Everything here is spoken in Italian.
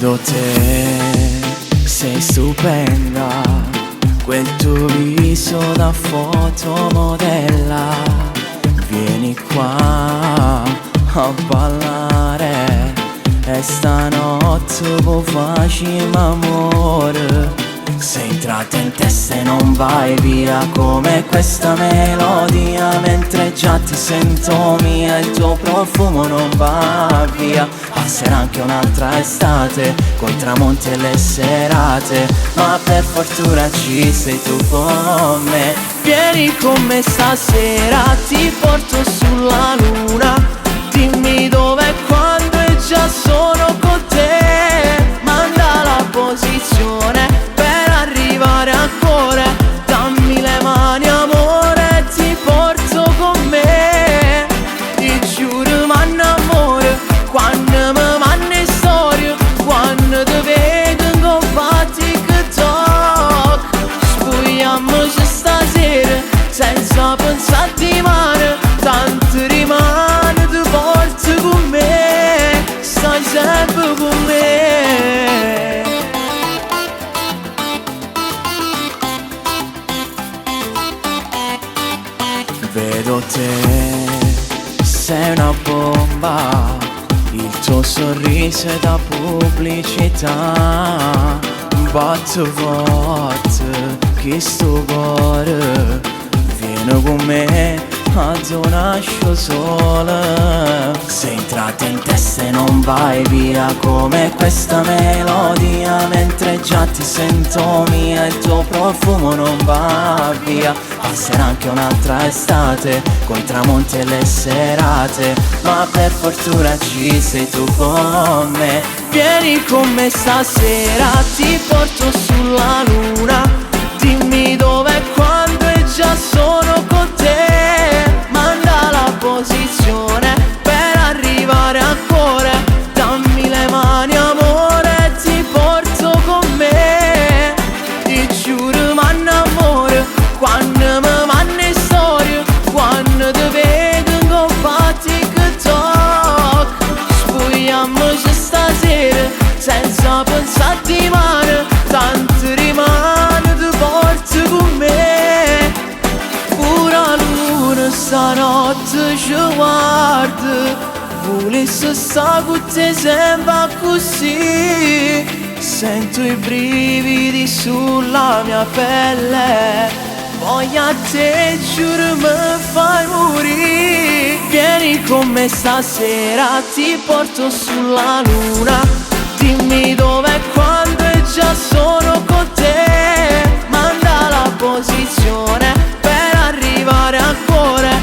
Vedo te, sei stupenda, quel tuo viso da fotomodella. Vieni qua a ballare e stanotte può farci amore. Sei entrata in testa e non vai via come questa melodia. Mentre già ti sento mia, il tuo profumo non va via. Passerà anche un'altra estate, coi tramonti e le serate, ma per fortuna ci sei tu con me. Vieni con me stasera, ti porto sulla luna. Dimmi dove e quando e già sono con te. Manda la posizione per arrivare al cuore. Dammi le mani amore, ti porto con me. Ti giuro m'annamoro quando mi manni storie, quando ti vedo in compatti che talk. Spogliamoci stasera senza pensare di mare. Tanto rimane, ti porto con me, stai sempre con me. Vedo te, sei una bomba, il tuo sorriso è da pubblicità. Batto forte, che sto cuore, vieni con me ad una sola. Sei entrata in testa e non vai via come questa melodia. Mentre già ti sento mia, il tuo profumo non va via. Passerà anche un'altra estate, coi tramonti e le serate, ma per fortuna ci sei tu con me. Vieni con me stasera, ti porto sulla luna. Dimmi dove e quando e già sono con te. Manda la posizione per arrivare al cuore. Dammi le mani amore, ti porto con me. Ti giuro m'annamoro quando mi manni storie, quando ti vedo in compatti che talk. Spogliamoci stasera senza pensare di mare. Tanto rimane, ti porto con me. Pure la luna stanotte ci guarda, volesse sta con te sempre così. Sento i brividi sulla mia pelle, voglio a te, giuro mi fai morire. Vieni con me stasera, ti porto sulla luna. Dimmi dove e quando e già sono con te. Manda la posizione per arrivare al cuore.